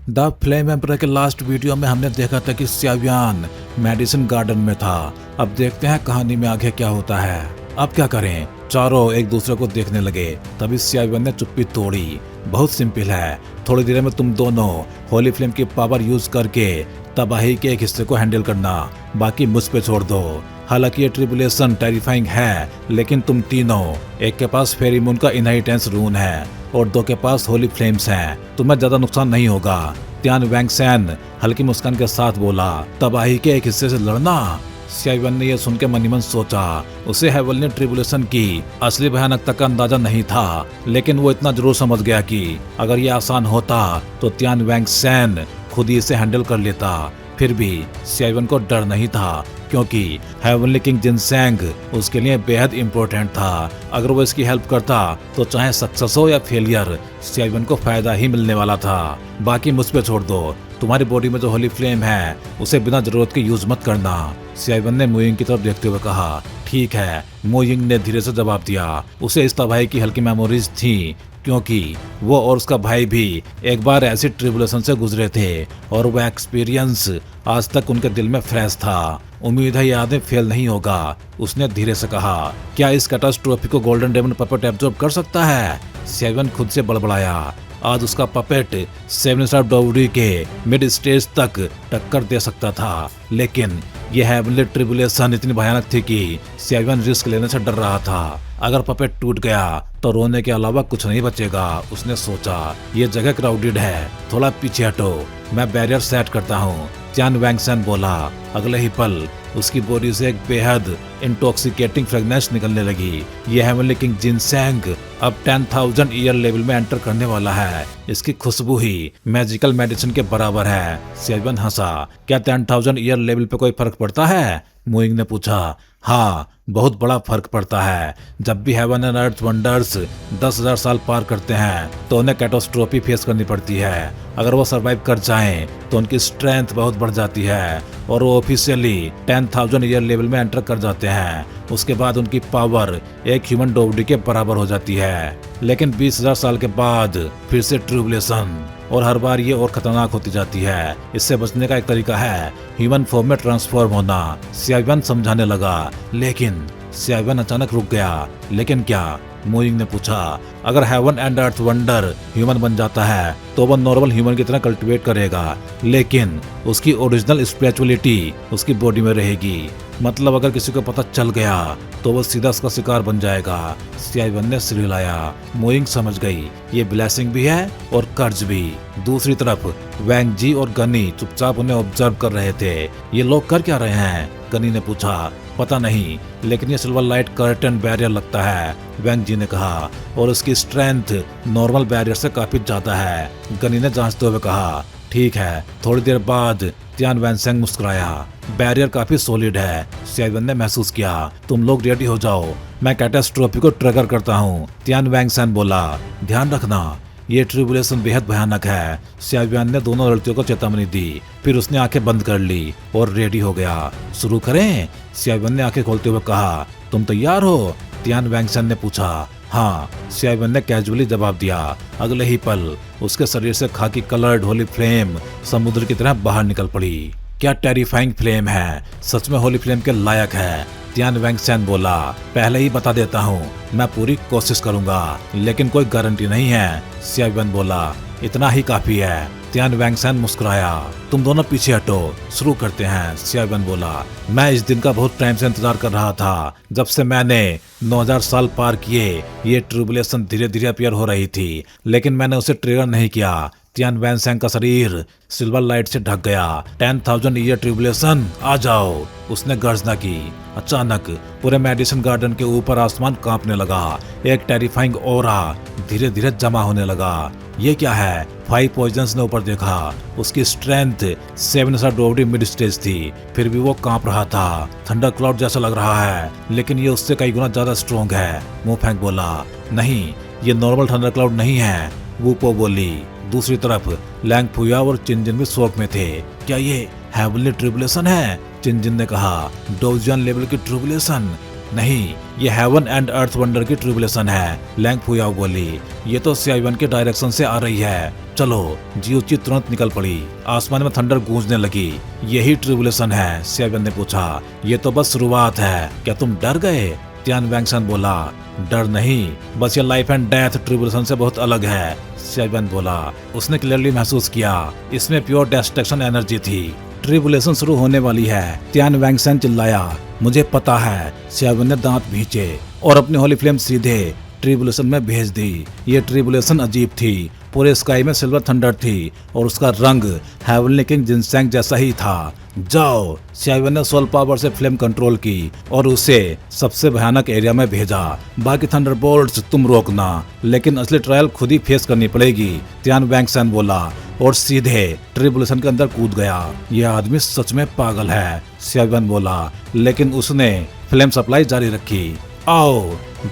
The flame emperor के last video में हमने देखा था कि स्यावियान मेडिसिन गार्डन में था। अब देखते हैं कहानी में आगे क्या होता है। अब क्या करें, चारों एक दूसरे को देखने लगे। तभी स्यावियान ने चुप्पी तोड़ी। बहुत सिंपल है, थोड़ी देर में तुम दोनों होली फ्लेम की पावर यूज करके तबाही के एक हिस्से को हैंडल करना, बाकी मुझ पे छोड़ दो। हालांकि ये ट्रिबुलेशन टेरिफाइंग है, लेकिन तुम तीनों, एक के पास फेरी मून का इनहेरिटेंस रून है और दो के पास होली फ्लेम्स हैं। तुम्हें ज्यादा नुकसान नहीं होगा। त्यान वैंगसेन हल्की मुस्कान के साथ बोला, तबाही के एक हिस्से से लड़ना। स्यावियान ने यह सुन के मन ही मन सोचा। उसे हेवनली ट्रिबुलेशन की असली भयानकता का अंदाजा नहीं था, लेकिन वो इतना जरूर समझ गया कि अगर ये आसान होता तो त्यान वैंगसेन खुद ही इसे हैंडल कर लेता। फिर भी स्यावियान को डर नहीं था, क्योंकि हेवनली किंग जिनसेंग उसके लिए बेहद इम्पोर्टेंट था। अगर वो इसकी हेल्प करता तो चाहे सक्सेस हो या फेलियर, स्यावियान को फायदा ही मिलने वाला था। बाकी मुझ पे छोड़ दो। तुम्हारी बॉडी में जो होली फ्लेम है उसे बिना जरूरत के यूज मत करना। स्यावियान ने मुइंग की तरफ देखते हुए कहा। ठीक है, मुइंग ने धीरे से जवाब दिया। उसे इस तबाही की हल्की मेमोरीज थी, क्योंकि वो और उसका भाई भी एक बार ऐसी ट्रिबुलेशन से गुजरे थे और वह एक्सपीरियंस आज तक उनके दिल में फ्रेश था। उम्मीद है ये आदमी फेल नहीं होगा, उसने धीरे से कहा। क्या इस कैटास्ट्रोफी को गोल्डन डेमन पपेट एब्जॉर्ब कर सकता है? स्यावियान खुद से बड़बड़ाया। आज उसका पपेट 7 स्टार डोवरी के मिड स्टेज तक टक्कर दे सकता था, लेकिन यह हेवनली ट्रिबुलेशन इतनी भयानक थी कि स्यावियान रिस्क लेने से डर रहा था। अगर पपेट टूट गया तो रोने के अलावा कुछ नहीं बचेगा, उसने सोचा। ये जगह क्राउडेड है, थोड़ा पीछे हटो, मैं बैरियर सेट करता हूँ, त्यान वैंगसेन बोला। अगले ही पल उसकी बॉडी से एक बेहद इंटॉक्सिकेटिंग फ्रेगनेंस निकलने लगी। यह हेवनली किंग जिनसेंग अब 10,000 ईयर लेवल में एंटर करने वाला है। इसकी खुशबू ही मैजिकल मेडिसिन के बराबर है। स्यावियान हंसा। क्या 10,000 ईयर लेवल पे कोई फर्क पड़ता है? मुइंग ने पूछा। हाँ, बहुत बड़ा फर्क पड़ता है। जब भी हेवन एंड अर्थ वंडर्स 10,000 साल पार करते हैं तो उन्हें कैटास्ट्रोफी फेस करनी पड़ती है। अगर वो सरवाइव कर जाएं तो उनकी स्ट्रेंथ बहुत बढ़ जाती है और वो ऑफिशियली 10,000 ईयर लेवल में एंटर कर जाते हैं। उसके बाद उनकी पावर एक ह्यूमन डोवडी के बराबर हो जाती है। लेकिन 20,000 साल के बाद फिर से ट्रिबुलेशन, और हर बार ये और खतरनाक होती जाती है। इससे बचने का एक तरीका है ह्यूमन फॉर्म में ट्रांसफॉर्म होना, स्यावियान समझाने लगा। लेकिन स्यावियान अचानक रुक गया। लेकिन क्या? मुइंग ने पूछा। अगर heaven and earth wonder human बन जाता है तो वह नॉर्मल ह्यूमन की तरह कल्टिवेट करेगा, लेकिन उसकी ओरिजिनल स्पिरिचुअलिटी उसकी बॉडी में रहेगी। मतलब अगर किसी को पता चल गया तो वो सीधा उसका शिकार बन जाएगा। स्यावियान ने सिर हिलाया। मुइंग समझ गई, ये ब्लेसिंग भी है और कर्ज भी। दूसरी तरफ वैंग जी और गनी चुपचाप उन्हें ऑब्जर्व कर रहे थे। ये लोग कर क्या रहे हैं? गनी ने पूछा। पता नहीं, लेकिन ये सिल्वर लाइट कर्टन बैरियर लगता है, वैंग जी ने कहा, और उसकी स्ट्रेंथ नॉर्मल बैरियर से काफी ज्यादा है। गनी ने जांचते हुए कहा। ठीक है। थोड़ी देर बाद त्यान वैंगसेन मुस्कुराया। बैरियर काफी सॉलिड है, स्यावियान ने महसूस किया। तुम लोग रेडी हो जाओ, मैं कैटास्ट्रोफी को ट्रिगर करता हूँ, त्यान वैंगसेन बोला। ध्यान रखना, ये ट्रिबुलेशन बेहद भयानक है। स्यावियान ने दोनों लड़कियों को चेतावनी दी। फिर उसने आंखें बंद कर ली और रेडी हो गया। शुरू करें? स्यावियान ने आंखें खोलते हुए कहा। तुम तैयार हो? त्यान वैंगसेन ने पूछा। हाँ, स्यावियान ने कैजुअली जवाब दिया। अगले ही पल उसके शरीर से खाकी कलर्ड होली फ्लेम समुद्र की तरह बाहर निकल पड़ी। क्या टेरिफाइंग फ्लेम है, सच में होली फ्लेम के लायक है, त्यान वैंगसेन बोला। पहले ही बता देता हूँ, मैं पूरी कोशिश करूंगा, लेकिन कोई गारंटी नहीं है, स्यावियान बोला। इतना ही काफी है, त्यान वैंगसेन मुस्कुराया। तुम दोनों पीछे हटो, शुरू करते हैं, स्यावियान बोला। मैं इस दिन का बहुत टाइम से इंतजार कर रहा था। जब से मैंने 9,000 साल पार किए, ये ट्रिबुलेशन धीरे धीरे अपीयर हो रही थी, लेकिन मैंने उसे ट्रिगर नहीं किया। त्यान वैंगसेन का शरीर सिल्वर लाइट से ढक गया। 10,000 ईयर ट्रिबुलेशन, आ जाओ, उसने गर्जना की। अचानक पूरे मेडिसिन गार्डन के ऊपर आसमान कांपने लगा। एक टेरिफाइंग ऑरा धीरे धीरे जमा होने लगा। ये क्या है? 5 पॉइजन्स ने ऊपर देखा। उसकी strength 7 star dowry mid stage थी, फिर भी वो कांप रहा था। थंडर क्लाउड जैसा लग रहा है, लेकिन ये उससे कई गुना ज्यादा स्ट्रॉन्ग है, मुफेंग बोला। नहीं, ये नॉर्मल थंडर क्लाउड नहीं है, वूपो बोली। दूसरी तरफ लैंग फुया और चिनजिन भी शौक में थे। क्या ये हेवनली ट्रिबुलेशन है? चिनजिन ने कहा। डोजियन लेवल की ट्रिबुलेशन, नहीं, ये हेवन एंड अर्थ वंडर की ट्रिबुलेशन है, लैंग फुयाओ बोली। ये तो सियावन के डायरेक्शन से आ रही है। चलो। जियोची तुरंत निकल पड़ी। आसमान में थंडर गूंजने लगी। यही ट्रिबुलेशन है? सियावन ने पूछा। ये तो बस शुरुआत है, क्या तुम डर गए? तियान वैंगसन बोला। डर नहीं, बस ये लाइफ एंड डेथ ट्रिबुलेशन से बहुत अलग है, सियावन बोला। उसने क्लियरली महसूस किया, इसमें प्योर डिस्ट्रक्शन एनर्जी थी। ट्रिबुलेशन शुरू होने वाली है, तियान वैंगसन चिल्लाया। मुझे पता है, सियावन ने दांत भींचे और अपनी होली फ्लेम सीधे ट्रिबुलेशन में भेज दी। ये ट्रिबुलेशन अजीब थी। पूरे स्काई में सिल्वर थंडर थी और उसका रंग हेवनली किंग जिनसेंग जैसा ही था। जाओ। सियावन ने सोल पावर से फ्लेम कंट्रोल की और उसे सबसे भयानक एरिया में भेजा। बाकी थंडरबोल्ट्स तुम रोकना, लेकिन असली ट्रायल खुद ही फेस करनी पड़ेगी, तियान वैंगसन बोला और सीधे ट्रिबुलेशन के अंदर कूद गया। यह आदमी सच में पागल है, सियावन बोला, लेकिन उसने फ्लेम सप्लाई जारी रखी। आओ,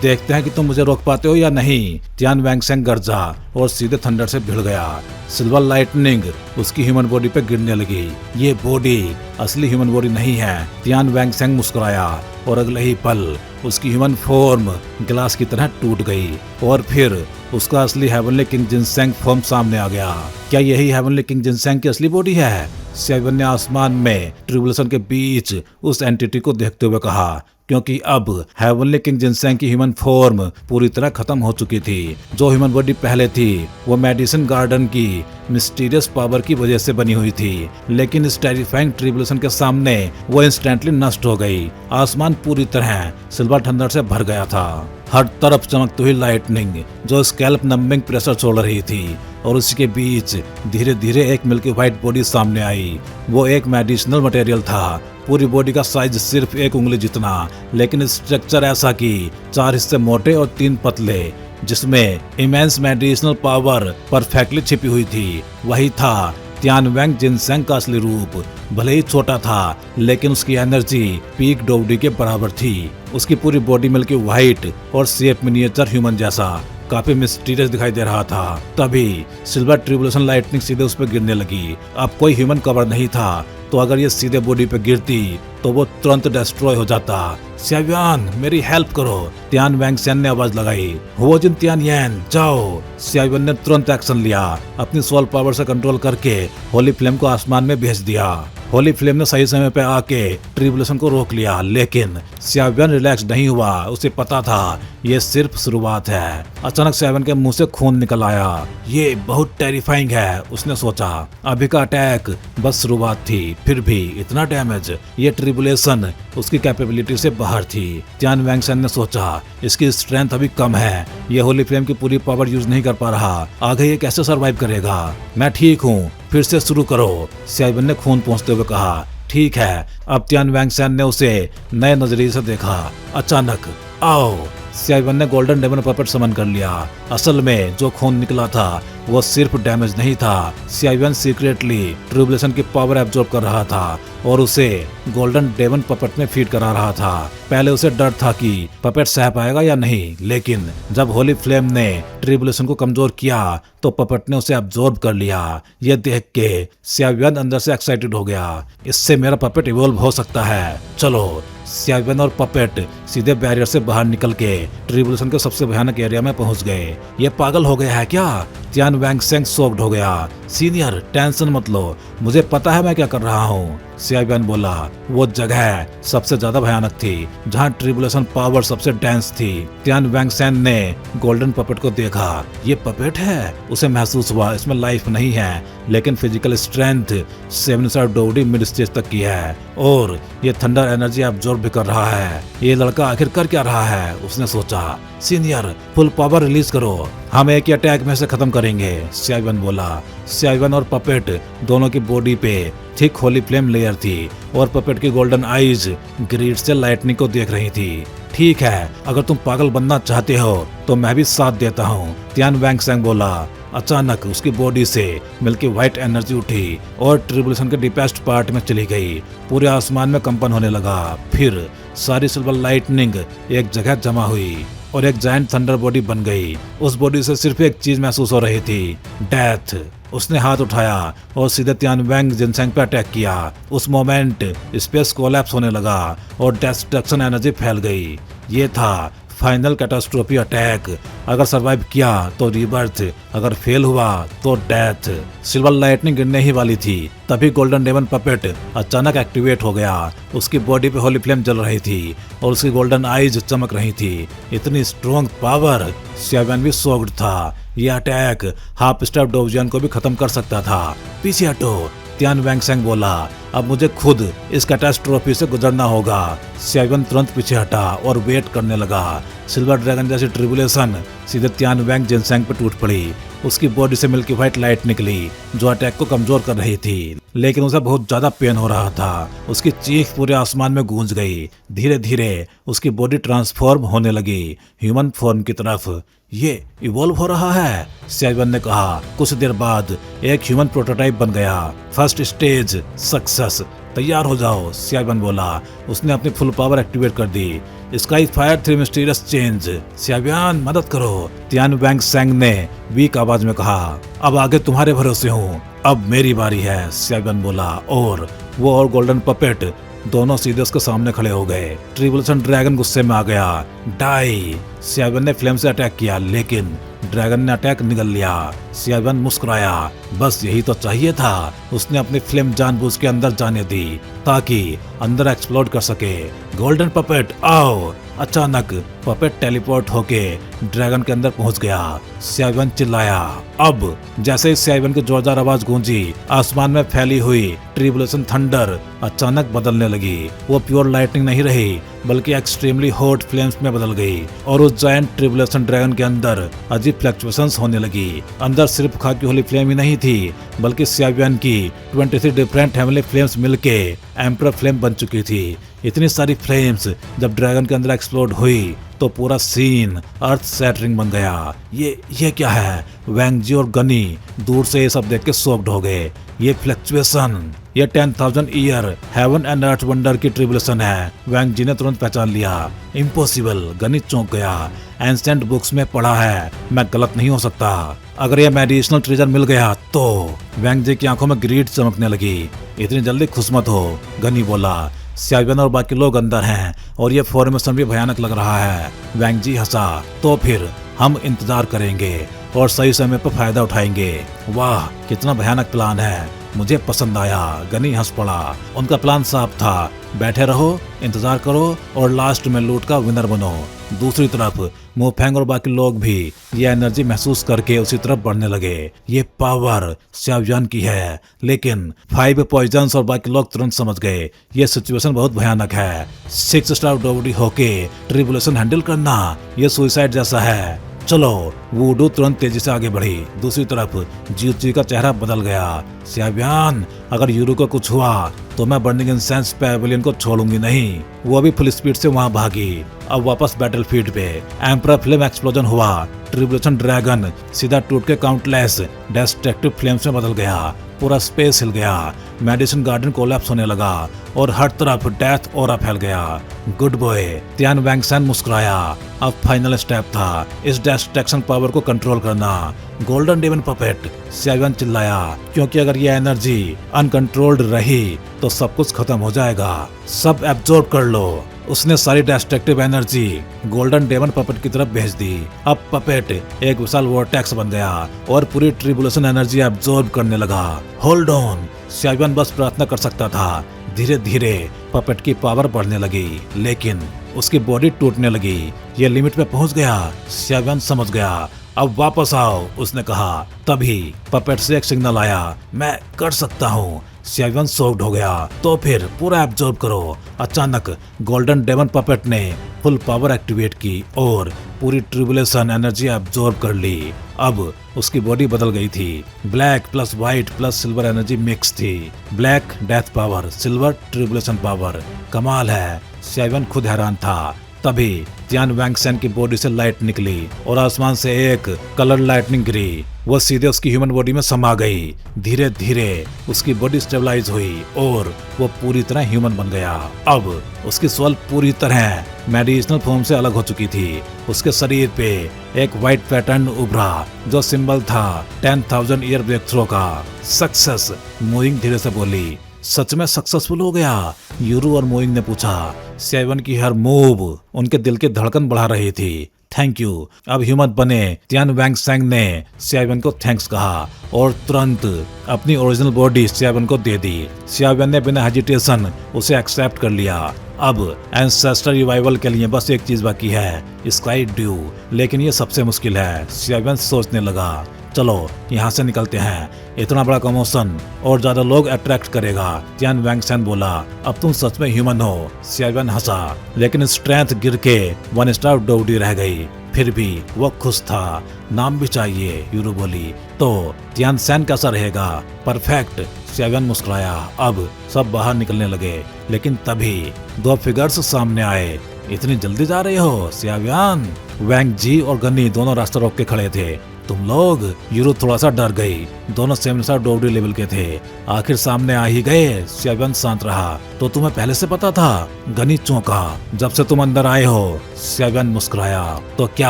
देखते हैं कि तुम मुझे रोक पाते हो या नहीं, तियान वैंगसन गरजा और सीधे थंडर से भिड़ गया। सिल्वर लाइटनिंग उसकी ह्यूमन बॉडी पे गिरने लगी। ये बॉडी असली ह्यूमन बॉडी नहीं है, तियान वैंगसन मुस्कुराया और अगले ही पल उसकी ह्यूमन फॉर्म ग्लास की तरह टूट गई और फिर उसका असली हेवनली किंग जिनसेंग फॉर्म सामने आ गया। क्या यही हेवनली किंग जिनसेंग की असली बॉडी है? सियावन ने आसमान में ट्रिबुलेशन के बीच उस एंटिटी को देखते हुए कहा, क्योंकि अब हेवनली किंग जिनसेंग की ह्यूमन फॉर्म पूरी तरह खत्म हो चुकी थी। जो ह्यूमन बॉडी पहले थी वो मेडिसिन गार्डन की मिस्टीरियस पावर की वजह से बनी हुई थी, लेकिन इस टेरिफाइंग ट्रिबुलेशन के सामने वो इंस्टेंटली नष्ट हो गई। आसमान पूरी तरह सिल्वर थंडर से भर गया था। हर तरफ चमकती हुई लाइटनिंग जो स्कैल्प नंबिंग प्रेशर छोड़ रही थी और उसी के बीच धीरे धीरे एक मिल्की व्हाइट बॉडी सामने आई। वो एक मेडिसिनल मटेरियल था। पूरी बॉडी का साइज सिर्फ 1 उंगली जितना, लेकिन स्ट्रक्चर ऐसा कि 4 हिस्से मोटे और 3 पतले, जिसमें इमेंस मेडिसिनल पावर परफेक्टली छिपी हुई थी। वही था तियान वैंग जिनसेंग का असली रूप। भले ही छोटा था, लेकिन उसकी एनर्जी पीक डोवडी के बराबर थी। उसकी पूरी बॉडी मिल्की व्हाइट और शेप मिनिएचर ह्यूमन जैसा काफी मिस्टीरियस दिखाई दे रहा था। तभी सिल्वर ट्रिबुलेशन लाइटनिंग सीधे उस पर गिरने लगी। अब कोई ह्यूमन कवर नहीं था, तो अगर ये सीधे बॉडी पे गिरती तो वो तुरंत डिस्ट्रॉय हो जाता। सियावन, मेरी हेल्प करो, तियान वैंगसन ने आवाज लगाई। हो जिन तियान यैन, जाओ। सियावन ने तुरंत एक्शन लिया। अपनी सोल पावर से कंट्रोल करके होली फ्लेम को आसमान में भेज दिया। होली फ्लेम ने सही समय पे आके ट्रिबुलेशन को रोक लिया, लेकिन सियावन रिलैक्स नहीं हुआ। उसे पता था ये सिर्फ शुरुआत है। अचानक सियावन के मुंह से खून निकल आया। ये बहुत टेरिफाइंग है, उसने सोचा। अभी का अटैक बस शुरुआत थी, फिर भी इतना डैमेज, ये ट्रिबुलेशन उसकी कैपेबिलिटी से बाहर थी। तियान वैंगसन ने सोचा, इसकी स्ट्रेंथ अभी कम है, ये होली फ्लेम की पूरी पावर यूज नहीं कर पा रहा, आगे ये कैसे सरवाइव करेगा? मैं ठीक हूँ, फिर से शुरू करो, सियावन ने खून पोंछते हुए कहा। ठीक है। अब तियान वैंगसन ने उसे नए नजरिए से देखा। अचानक, आओ। सियावन ने गोल्डन डेमन पपेट समन कर लिया। असल में जो खून निकला था वो सिर्फ डैमेज नहीं था। सियावन सीक्रेटली ट्रिबुलेशन की पावर एब्जॉर्ब कर रहा था और उसे गोल्डन डेमन पपेट में फीड करा रहा था। पहले उसे डर था कि पपेट सह पाएगा या नहीं, लेकिन जब होली फ्लेम ने ट्रिबुलेशन को कमजोर किया तो पपेट ने उसे एब्जॉर्ब कर लिया। यह देख के सियावन अंदर से एक्साइटेड हो गया। इससे मेरा पपेट इवॉल्व हो सकता है। चलो। सियावन और पपेट सीधे बैरियर से बाहर निकल के ट्रिबुलेशन के सबसे भयानक एरिया में पहुंच गए। ये पागल हो गया है क्या? तियान वैंगसन शॉक्ड हो गया। सीनियर, टेंशन मत लो, मुझे पता है मैं क्या कर रहा हूँ, सियावन बोला। वो जगह सबसे ज्यादा भयानक थी जहाँ ट्रिबुलेशन पावर सबसे डेंस थी। तियान वैंगसन ने गोल्डन पपेट को देखा। ये पपेट है? उसे महसूस हुआ इसमें लाइफ नहीं है, लेकिन फिजिकल स्ट्रेंथ 7 स्टार डोवडी मिड स्टेज तक की है और ये थंडर एनर्जी एब्जॉर्ब भी कर रहा है। ये लड़का आखिर कर क्या रहा है, उसने सोचा। सीनियर, फुल पावर रिलीज करो, हम एक ही अटैक में से खत्म करेंगे, सियावन बोला। सियावन और पपेट दोनों की बॉडी पे थिक होली फ्लेम लेयर थी और पपेट की गोल्डन आईज ग्रिड से लाइटनिंग को देख रही थी। ठीक है, अगर तुम पागल बनना चाहते हो तो मैं भी साथ देता हूँ, तियान वैंगसन बोला। अचानक उसकी बॉडी से मिल्की व्हाइट एनर्जी उठी और ट्रिबुलेशन के डीपेस्ट पार्ट में चली गई। पूरे आसमान में कंपन होने लगा। फिर सारी सिल्वर लाइटनिंग एक जगह जमा हुई और एक जायंट थंडर बॉडी बन गई। उस बॉडी से सिर्फ एक चीज महसूस हो रही थी, डेथ। उसने हाथ उठाया और सीधे तियान वैंग जिनसेंग पे अटैक किया। उस मोमेंट स्पेस कोलैप्स होने लगा और डिस्ट्रक्शन एनर्जी फैल गई। ये था फाइनल कैटास्ट्रोफी अटैक। अगर सरवाइव किया तो रीबर्थ, अगर फेल हुआ तो डेथ। सिल्वर लाइटनिंग गिरने ही वाली थी, तभी गोल्डन डेमन पपेट अचानक एक्टिवेट हो गया। उसकी बॉडी पे होली फ्लेम जल रही थी और उसकी गोल्डन आईज चमक रही थी। इतनी स्ट्रॉन्ग पावर, सियाव्यान भी शॉक्ड था। यह अटैक हाफ स्टेप डोवजियन को भी खत्म कर सकता था। पीछे हटो, तियान वैंगसेंग बोला। अब मुझे खुद इस कैटास्ट्रोफी से गुजरना होगा। सियाव्यान तुरंत पीछे हटा और वेट करने लगा। सिल्वर ड्रैगन जैसी ट्रिबुलेशन सीधे तियान वैंग जिनसेंग पर टूट पड़ी। उसकी बॉडी से मिल्की व्हाइट लाइट निकली जो अटैक को कमजोर कर रही थी, लेकिन उसे बहुत ज्यादा पेन हो रहा था। उसकी चीख पूरे आसमान में गूंज गई। धीरे धीरे उसकी बॉडी ट्रांसफॉर्म होने लगी ह्यूमन फॉर्म की तरफ। ये इवॉल्व हो रहा है, सियाव्यान ने कहा। कुछ देर बाद एक ह्यूमन प्रोटोटाइप बन गया। First stage success. तैयार हो जाओ, सियाव्यान बोला। उसने अपनी फुल पावर एक्टिवेट कर दी। Sky fire 3 mysterious change. Xiao Yan मदद करो, तियान वैंगसेंग ने वीक आवाज में कहा। अब आगे तुम्हारे भरोसे हूँ, अब मेरी बारी है, सियाव्यान बोला। और वो और गोल्डन पपेट दोनों सीधे उसके सामने खड़े हो गए। ट्रिबुलेशन ड्रैगन गुस्से में आ गया। डाई। सियाव्यान ने फ्लेम से अटैक किया, लेकिन ड्रैगन ने अटैक निगल लिया। सियाव्यान मुस्कुराया। बस यही तो चाहिए था। उसने अपनी फ्लेम जानबूझ के अंदर जाने दी ताकि अंदर एक्सप्लोड कर सके। गोल्डन पपेट आओ। अचानक पपेट टेलीपोर्ट होके ड्रैगन के अंदर पहुंच गया। सियाव्यान चिल्लाया। अब जैसे ही सियाव्यान की जोरदार आवाज गूंजी, आसमान में फैली हुई ट्रिबुलेशन थंडर अचानक बदलने लगी। वो प्योर लाइटनिंग नहीं रही, बल्कि एक्सट्रीमली हॉट फ्लेम्स में बदल गई और उस जायंट ट्रिबुलेशन ड्रैगन के अंदर अजीब फ्लक्चुएशंस होने लगी। अंदर सिर्फ खाकी होली फ्लेम ही नहीं थी, बल्कि सियाव्यान की 23 डिफरेंट हेवनली फ्लेम्स मिलके एम्परर फ्लेम बन चुकी थी। इतनी सारी फ्लेम्स जब ड्रैगन के अंदर एक्सप्लोड हुई तो पूरा सीन अर्थ सैटरिंग बन गया। ये क्या है? वैंगजी और गनी दूर से ये सब देख के शॉक्ड हो गए। ये फ्लक्चुएशन, ये 10,000 year heaven and earth wonder की ट्रिबुलेशन है। वैंगजी ने तुरंत पहचान लिया। इम्पॉसिबल, गनी चौंक गया। एंसेंट बुक्स में पढ़ा है, मैं गलत नहीं हो सकता। अगर यह मेडिसिनल ट्रेजर मिल गया तो। वैंगजी की आंखों में ग्रीड चमकने लगी। इतनी जल्दी खुश मत हो, गनी बोला। सियाव्यान और बाकी लोग अंदर हैं और ये फॉर्मेशन भी भयानक लग रहा है। वैंगजी हंसा। तो फिर हम इंतजार करेंगे और सही समय पर फायदा उठाएंगे। वाह, कितना भयानक प्लान है, मुझे पसंद आया। गनी हंस पड़ा। उनका प्लान साफ था, बैठे रहो, इंतजार करो और लास्ट में लूट का विनर बनो। दूसरी तरफ मोफेंग और बाकी लोग भी ये एनर्जी महसूस करके उसी तरफ बढ़ने लगे। ये पावर सियाव्यान की है, लेकिन 5 पॉइजन्स और बाकी लोग तुरंत समझ गए ये सिचुएशन बहुत भयानक है। 6 स्टार डोवडी होके ट्रिबुलेशन हैंडल करना, ये सुसाइड जैसा है। चलो। वुडू तुरंत तेजी से आगे बढ़ी। दूसरी तरफ जियोची का चेहरा बदल गया। सियाव्यान, अगर यूरू को कुछ हुआ तो मैं बर्निंग इंसेंस पैवेलियन को छोड़ूंगी नहीं। वो अभी फुल स्पीड से वहां भागी। अब वापस बैटलफील्ड पे एम्परर फ्लेम एक्सप्लोजन हुआ। ट्रिबुलेशन ड्रैगन सीधा टूट के काउंटलेस डिस्ट्रक्टिव फ्लेम्स में बदल गया। पूरा स्पेस हिल गया। मेडिसिन गार्डन कोलैप्स होने लगा और हर तरफ डेथ ऑरा फैल गया। गुड बॉय, तियान वैंगसेंग मुस्कुराया। अब फाइनल स्टेप था इस डिस्ट्रक्शन पावर को कंट्रोल करना। गोल्डन डेमन पपेट, सियाव्यान चिल्लाया, क्योंकि अगर ये एनर्जी अनकंट्रोल्ड रही तो सब कुछ खत्म हो जाएगा। सब एब्जॉर्ब कर लो। उसने सारी destructive energy golden demon puppet की तरफ भेज दी। अब पपेट एक विशाल वोर्टेक्स बन गया और पूरी ट्रिबुलेशन एनर्जी एब्जॉर्ब करने लगा। होल्ड ऑन, सियाव्यान बस प्रार्थना कर सकता था। धीरे धीरे पपेट की पावर बढ़ने लगी, लेकिन उसकी बॉडी टूटने लगी। ये लिमिट पे पहुंच गया। सियाव्यान समझ गया। अब वापस आओ, उसने कहा। तभी पपेट से एक सिग्नल आया, मैं कर सकता हूँ। सियाव्यान शॉक्ड हो गया। तो फिर पूरा एब्जॉर्ब करो। अचानक गोल्डन डेमन पपेट ने फुल पावर एक्टिवेट की और पूरी ट्रिबुलेशन एनर्जी एब्जॉर्ब कर ली। अब उसकी बॉडी बदल गई थी। Black plus white plus silver energy mix थी। Black death power, silver tribulation power. कमाल है, सियाव्यान खुद हैरान था। तभी तियान वैंगसेंग की बॉडी से लाइट निकली और आसमान से एक कलर लाइटनिंग गिरी। वो सीधे उसकी ह्यूमन बॉडी में समा गई। धीरे धीरे उसकी बॉडी स्टेबलाइज हुई और वो पूरी तरह ह्यूमन बन गया। अब उसकी सोल पूरी तरह मेडिसिनल फॉर्म से अलग हो चुकी थी। उसके शरीर पे एक व्हाइट पैटर्न उभरा जो सिंबल था 10,000 ईयर ब्रेक थ्रो का। सक्सेस, मोइंग धीरे से बोली। सच में सक्सेसफुल हो गया? यूरू और मोइंग ने पूछा। सेवन की हर मूव उनके दिल की धड़कन बढ़ा रही थी। Thank you. अब ह्यूमन बने तियान वैंगसेंग ने सियावन को थैंक्स कहा और तुरंत अपनी ओरिजिनल बॉडी सियावन को दे दी। सियावन ने बिना हेजिटेशन उसे एक्सेप्ट कर लिया। अब एंसेस्टर रिवाइवल के लिए बस एक चीज बाकी है, स्काई ड्यू। लेकिन ये सबसे मुश्किल है, सियावन सोचने लगा। चलो यहाँ से निकलते हैं, इतना बड़ा कमोशन और ज्यादा लोग अट्रैक्ट करेगा। तियान वैंगसेन बोला, अब तुम सच में ह्यूमन हो। सियावन हंसा, लेकिन स्ट्रेंथ गिर के 1 स्टार डोडी रह गई। फिर भी वो खुश था। नाम भी चाहिए, यूरू बोली। तो तियान सैन कैसा रहेगा? परफेक्ट। सियावन मुस्कुराया। अब सब बाहर निकलने लगे, लेकिन तभी 2 फिगर्स सामने आए। इतनी जल्दी जा रहे हो सियावन? वैंग जी और गन्नी दोनों रास्ता रोक के खड़े थे। तुम लोग? यूरू थोड़ा सा डर गई। दोनों 7 स्टार डोडी लेवल के थे। आखिर सामने आ ही गए। सियावन शांत रहा। तो तुम्हें पहले से पता था? गनी चौंका। जब से तुम अंदर आए हो। सियावन मुस्कुराया। तो क्या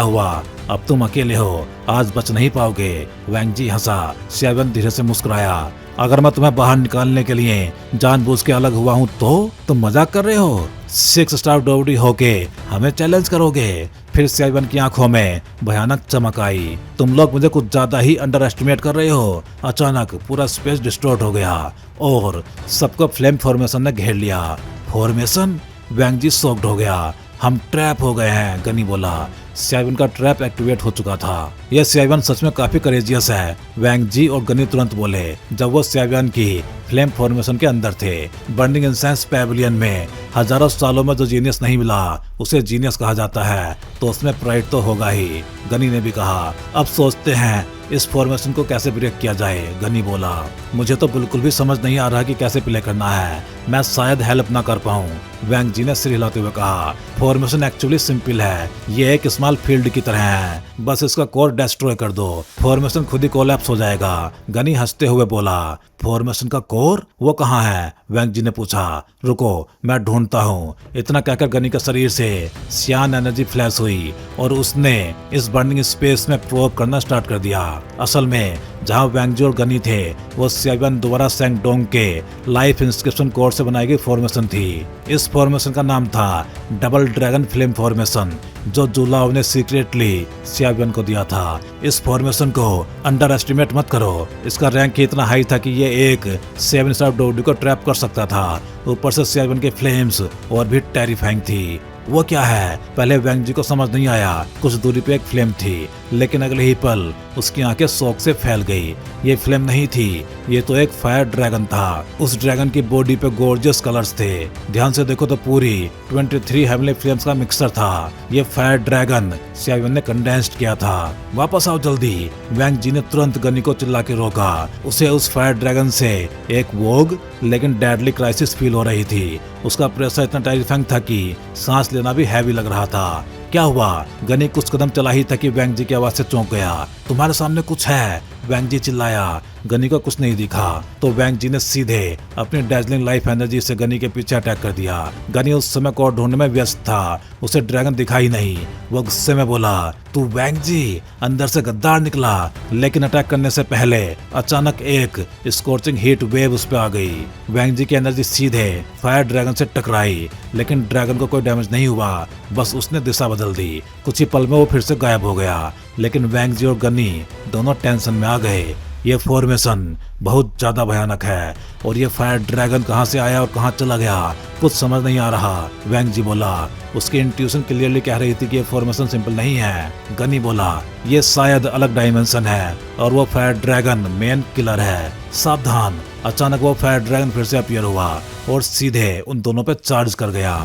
हुआ? अब तुम अकेले हो, आज बच नहीं पाओगे। वैंग जी हंसा। सियावन धीरे से मुस्कुराया। अगर मैं तुम्हें बाहर निकालने के लिए जानबूझ के अलग हुआ हूँ तो तुम मजाक कर रहे हो? 6 स्टार डोडी होके हमें चैलेंज करोगे? फिर सियावन की आंखों में भयानक चमक आई। तुम लोग मुझे कुछ ज्यादा ही अंडर एस्टिमेट कर रहे हो। अचानक पूरा स्पेस डिस्टॉर्ट हो गया और सबको फ्लेम फॉर्मेशन ने घेर लिया। फॉर्मेशन? वैंग जी शॉक्ड हो गया। हम ट्रैप हो गए हैं, गनी बोला। सियावन का ट्रैप एक्टिवेट हो चुका था। यह सियावन सच में काफी करेजियस है, वैंग जी और गनी तुरंत बोले जब वो सियावन की फ्लेम फॉर्मेशन के अंदर थे। बर्निंग इंसेंस पैविलियन में हजारों सालों में जो जीनियस नहीं मिला उसे जीनियस कहा जाता है, तो उसमें प्राइड तो होगा ही। गनी ने भी कहा। अब सोचते हैं इस फॉर्मेशन को कैसे ब्रेक किया जाए, गनी बोला। मुझे तो बिल्कुल भी समझ नहीं आ रहा कि कैसे प्ले करना है। मैं शायद हेल्प ना कर पाऊं, वैंग जी ने सिर हिलाते हुए कहा। फॉर्मेशन एक्चुअली सिंपल है, ये एक स्मॉल फील्ड की तरह है, बस इसका कोर डिस्ट्रॉय कर दो, फॉर्मेशन खुद ही कोलैप्स हो जाएगा। गनी हंसते हुए बोला। फॉर्मेशन का कोर? वो कहाँ है? वैंग जी ने पूछा। रुको मैं ढूंढता हूँ। इतना कहकर गनी के शरीर से सियान एनर्जी फ्लैश हुई और उसने इस बर्निंग स्पेस में प्रोब करना स्टार्ट कर दिया। असल में जहाँ वैंग जी और गनी थे वो सियावन दोबारा सेंग डोंग के लाइफ इंस्क्रिप्शन कोड से बनाई गई फॉर्मेशन थी। इस फॉर्मेशन का नाम था डबल ड्रैगन फ्लेम फॉर्मेशन, जो जुलाओ ने सीक्रेटली सियावन को दिया था। इस फॉर्मेशन को अंडर एस्टिमेट मत करो, इसका रैंक ही इतना हाई था कि ये एक 7 स्टार डोडी को ट्रैप कर सकता था। ऊपर से सियावन के फ्लेम्स और भी टेरिफाइंग थी। वो क्या है? पहले वैंग जी को समझ नहीं आया। कुछ दूरी पे एक फ्लेम थी, लेकिन अगले ही पल उसकी आंखें शौक से फैल गई। ये फ्लेम नहीं थी, ये तो एक फायर ड्रैगन था। उस ड्रैगन की बॉडी पे गॉर्जियस कलर्स थे। ध्यान से देखो तो पूरी 23 हेवनली फ्लेम्स का मिक्सर था। ये फायर ड्रैगन सियावन ने कंडेंस्ड किया था। वापस आओ जल्दी, वैंग जी ने तुरंत गनी को चिल्ला के रोका। उसे उस फायर ड्रैगन से एक वोग लेकिन डेडली क्राइसिस फील हो रही थी। उसका प्रेशर इतना टेरिफाइंग था कि सांस लेना भी हैवी लग रहा था। क्या हुआ? गनी कुछ कदम चला ही था कि वैंग जी की आवाज से चौंक गया। तुम्हारे सामने कुछ है, वैंग जी चिल्लाया। गनी को कुछ नहीं दिखा तो वैंग जी ने सीधे अपनी डैजलिंग लाइफ एनर्जी से गनी के पीछे अटैक कर दिया। गनी उस समय कोड ढूंढने में व्यस्त था, उसे ड्रैगन दिखाई नहीं। वो गुस्से में बोला, तू वैंग जी? अंदर से गद्दार निकला। लेकिन अटैक करने से पहले अचानक एक स्कॉर्चिंग हीट वेव उस पर आ गई। वैंग जी की एनर्जी सीधे फायर ड्रैगन से टकराई, लेकिन ड्रैगन को कोई डैमेज नहीं हुआ, बस उसने दिशा बदल दी। कुछ ही पल में वो फिर से गायब हो गया। लेकिन वैंग जी और गनी दोनों टेंशन में आ गए। ये फॉर्मेशन बहुत ज्यादा भयानक है और ये फायर ड्रैगन कहाँ से आया और कहाँ चला गया कुछ समझ नहीं आ रहा, वैंग जी बोला। उसकी इंट्यूशन क्लियरली कह रही थी कि ये फॉर्मेशन सिंपल नहीं है। गनी बोला, ये शायद अलग डायमेंशन है और वो फायर ड्रैगन मेन किलर है, सावधान। अचानक वो फायर ड्रैगन फिर से अपीयर हुआ और सीधे उन दोनों पे चार्ज कर गया।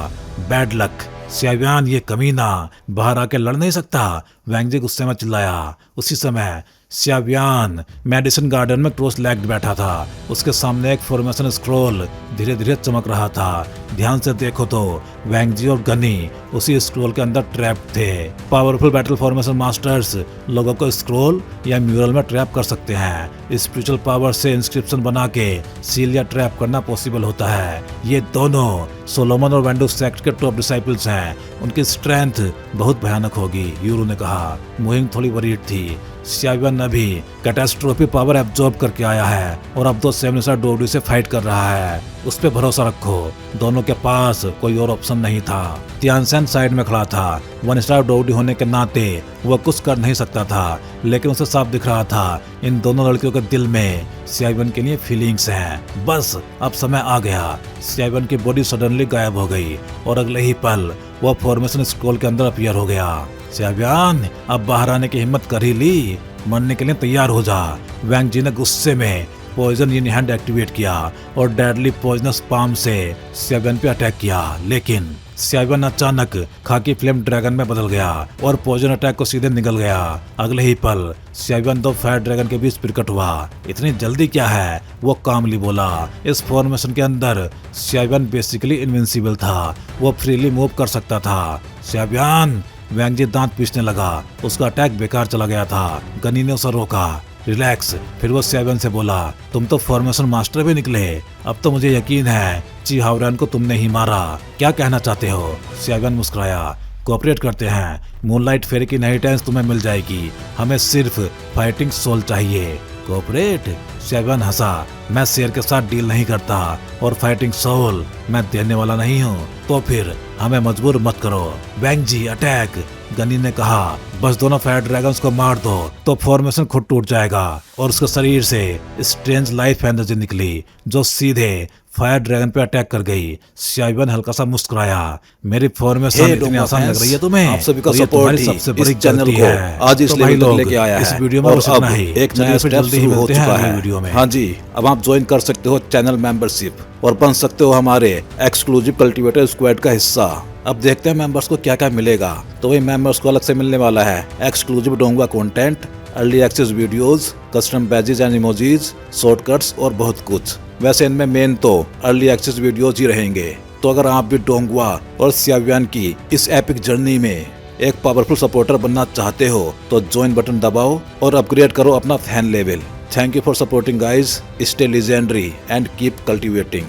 बैड लक, सियावन ये कमीना बाहर आके लड़ नहीं सकता, वैंग जी गुस्से में चिल्लाया। उसी समय स्यावियान मेडिसिन गार्डन में क्रॉस लेग्ड बैठा था। उसके सामने एक फॉर्मेशन स्क्रॉल धीरे धीरे चमक रहा था। ध्यान से देखो तो वैंग जी और गनी उसी स्क्रॉल के अंदर ट्रैप थे। पावरफुल बैटल फॉर्मेशन मास्टर्स लोगों को स्क्रॉल या म्यूरल में ट्रैप कर सकते हैं। स्पिरिचुअल पावर से इंस्क्रिप्शन बना के सील या ट्रैप करना पॉसिबल होता है। ये दोनों सोलोमन और वेंडो सेक्ट के टॉप डिसाइपल्स हैं। उनकी स्ट्रेंथ बहुत भयानक होगी, यूरू ने कहा। मोहिंग थोड़ी वरीड थी। स्यावियान अभी कैटास्ट्रोफी पावर एब्जॉर्ब करके आया है और अब तो सेवन स्टार डोडी से फाइट कर रहा है। उस पर भरोसा रखो। दोनों के पास कोई और ऑप्शन नहीं था। तियानसेन साइड में खड़ा था। वन स्टार डोडी होने के नाते वह कुछ कर नहीं सकता था, लेकिन उसे साफ दिख रहा था इन दोनों लड़कियों के दिल में स्यावियान के लिए फीलिंग्स हैं। बस अब समय आ गया। स्यावियान की बॉडी सडनली गायब हो गई और अगले ही पल वह फॉर्मेशन स्क्रॉल के अंदर अपीयर हो गया। स्यावियान, अब बाहर आने की हिम्मत कर ही ली, मरने के लिए तैयार हो जा। वैंग जी ने गुस्से में पॉइजन इन हैंड एक्टिवेट किया और डेडली पॉइजनस पाम से स्यावियान पे अटैक किया, लेकिन स्यावियान अचानक खाकी फ्लेम ड्रैगन में बदल गया और पॉइजन अटैक को सीधे निगल गया। अगले ही पल स्यावियान दो फायर ड्रैगन के बीच प्रकट हुआ। इतनी जल्दी क्या है, वो कामली बोला। इस फॉर्मेशन के अंदर स्यावियान बेसिकली इनविंसिबल था। वो फ्रीली मूव कर सकता था। स्यावियान, वैंग जी दांत पीसने लगा। उसका अटैक बेकार चला गया था। गनी ने उसे रोका। रिलैक्स। फिर वो स्यावियान से बोला, तुम तो फॉर्मेशन मास्टर भी निकले। अब तो मुझे यकीन है ची हावरन को तुमने ही मारा। क्या कहना चाहते हो? स्यावियान मुस्कुराया। कोऑपरेट करते हैं। मूनलाइट फेरी की इनहेरिटेंस तुम्हें मिल जाएगी। हमें सिर्फ फाइटिंग सोल चाहिए। कोऑपरेट? स्यावियान हंसा। मैं शेर के साथ डील नहीं करता और फाइटिंग सोल मैं देने वाला नहीं हूँ। तो फिर हमें मजबूर मत करो। वैंग जी अटैक, गनी ने कहा। बस दोनों फायर ड्रैगन्स को मार दो तो फॉर्मेशन खुद टूट जाएगा और उसके शरीर से स्ट्रेंज लाइफ एनर्जी निकली जो सीधे फायर ड्रैगन पे अटैक कर गई। स्यावियान हल्का सा मुस्कुराया। मेरी फॉर्मेशन इतनी आसान लग रही है तुम्हें? आप सभी का और ये सपोर्ट तुम्हारी ही सबसे बड़ी इस चैनल गलती को है। आज इस तो लेवल भाई तक लोग, लेके आया इस है। वीडियो में और बस अब इतना ही। एक नया फिर स्टेप जल्दी ही शुरू हो मिलते हैं चुका अगली है। वीडियो में। हाँ जी, अब आप ज्वाइन कर सकते हो चैनल मेंबरशिप और बन सकते हो हमारे एक्सक्लूसिव कल्टीवेटर स्क्वाड का हिस्सा। अब देखते हैं मेंबर्स को क्या क्या मिलेगा। तो वही मेंबर्स को अलग से मिलने वाला है exclusive Donghua content, early access videos, custom badges and emojis, shortcuts और बहुत कुछ। वैसे इनमें मेन तो अर्ली एक्सेस वीडियोस ही रहेंगे। तो अगर आप भी डोंगवा और स्यावियान की इस एपिक जर्नी में एक पावरफुल सपोर्टर बनना चाहते हो तो ज्वाइन बटन दबाओ और अपग्रेड करो अपना fan level. Thank you for supporting guys. Stay legendary and keep cultivating.